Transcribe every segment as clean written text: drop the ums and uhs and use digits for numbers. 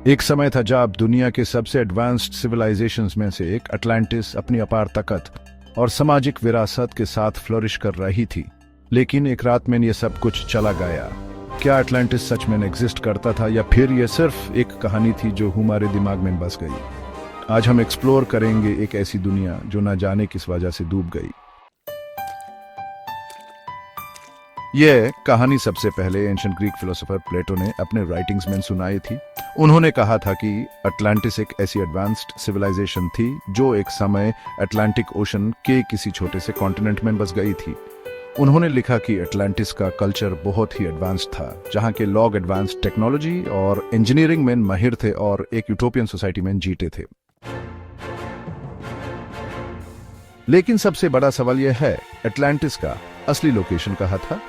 एक समय था जब दुनिया के सबसे एडवांस्ड सिविलाइजेशंस में से एक अटलांटिस अपनी अपार ताकत और सामाजिक विरासत के साथ फ्लोरिश कर रही थी। लेकिन एक रात में ये सब कुछ चला गया। क्या अटलांटिस सच में एग्जिस्ट करता था या फिर यह सिर्फ एक कहानी थी जो हमारे दिमाग में बस गई? आज हम एक्सप्लोर करेंगे एक ऐसी दुनिया जो न जाने किस वजह से डूब गई। यह कहानी सबसे पहले एंशिएंट ग्रीक फिलोसोफर प्लेटो ने अपने राइटिंग्स में सुनाई थी। उन्होंने कहा था कि अटलांटिस एक ऐसी एडवांस्ड सिविलाइजेशन थी जो एक समय अटलांटिक ओशन के किसी छोटे से कॉन्टिनेंट में बस गई थी। उन्होंने लिखा कि अटलांटिस का कल्चर बहुत ही एडवांस्ड था, जहां के लोग एडवांस्ड टेक्नोलॉजी और इंजीनियरिंग में माहिर थे और एक यूटोपियन सोसाइटी में जीते थे। लेकिन सबसे बड़ा सवाल यह है, अटलांटिस का असली लोकेशन कहाँ था?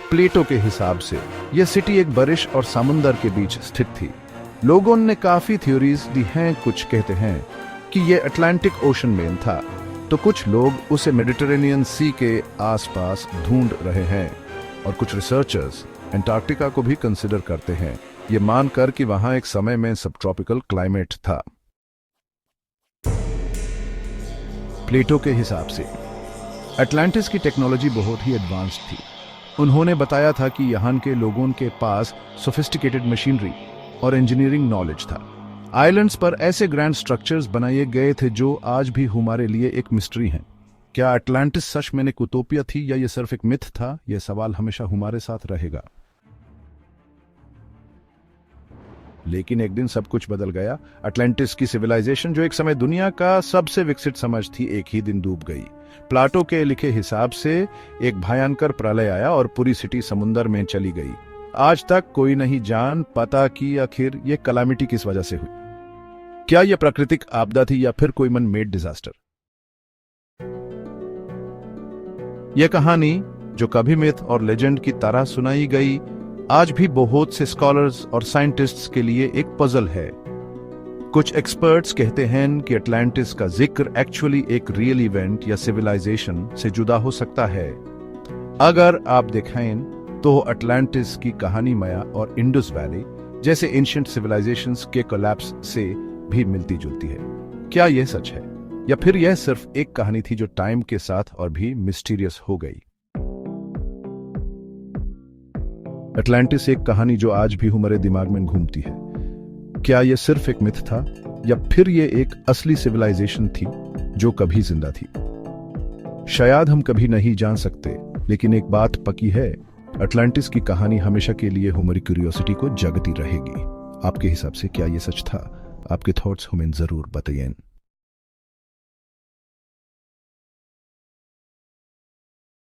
प्लेटो के हिसाब से यह सिटी एक बारिश और समुंदर के बीच स्थित थी। लोगों ने काफी थ्योरीज दी हैं। कुछ कहते हैं कि यह अटलांटिक ओशन में था, तो कुछ लोग उसे मेडिटेरेनियन सी के आसपास ढूंढ रहे हैं और कुछ रिसर्चर्स एंटार्क्टिका को भी कंसिडर करते हैं, यह मानकर कि वहां एक समय में सब ट्रॉपिकल क्लाइमेट था। प्लेटो के हिसाब से अटलांटिस की टेक्नोलॉजी बहुत ही एडवांस्ड थी। उन्होंने बताया था कि यहाँ के लोगों के पास सोफिस्टिकेटेड मशीनरी और इंजीनियरिंग नॉलेज था। आइलैंड्स पर ऐसे ग्रैंड स्ट्रक्चर्स बनाए गए थे जो आज भी हमारे लिए एक मिस्ट्री हैं। क्या अटलांटिस सच में एक यूटोपिया थी या यह सिर्फ एक मिथ था? यह सवाल हमेशा हमारे साथ रहेगा। लेकिन एक दिन सब कुछ बदल गया। अटलांटिस की सिविलाइजेशन, जो एक समय दुनिया का सबसे विकसित समझ थी, एक ही दिन डूब गई। प्लाटो के लिखे हिसाब से एक भयंकर प्रलय आया और पूरी सिटी समुद्र में चली गई। आज तक कोई नहीं जान पाता कि आखिर यह कलामिटी किस वजह से हुई। क्या यह प्राकृतिक आपदा थी या फिर कोई मन मेड डिजास्टर? यह कहानी, जो कभी मिथ और लेजेंड की तरह सुनाई गई, आज भी बहुत से स्कॉलर्स और साइंटिस्ट्स के लिए एक पजल है। कुछ एक्सपर्ट्स कहते हैं कि अटलांटिस का जिक्र एक्चुअली एक रियल इवेंट या सिविलाइजेशन से जुदा हो सकता है। अगर आप देखें तो अटलांटिस की कहानी माया और इंडस वैली जैसे एंशिएंट सिविलाइजेशंस के कोलैप्स से भी मिलती जुलती है। क्या यह सच है या फिर यह सिर्फ एक कहानी थी जो टाइम के साथ और भी मिस्टीरियस हो गई? अटलांटिस एक कहानी जो आज भी हमारे दिमाग में घूमती है। क्या यह सिर्फ एक मिथ था या फिर यह एक असली सिविलाइजेशन थी जो कभी जिंदा थी? शायद हम कभी नहीं जान सकते, लेकिन एक बात पक्की है, अटलांटिस की कहानी हमेशा के लिए हमारी क्यूरियोसिटी को जगती रहेगी। आपके हिसाब से क्या यह सच था? आपके थॉट्स हमें जरूर बताइए।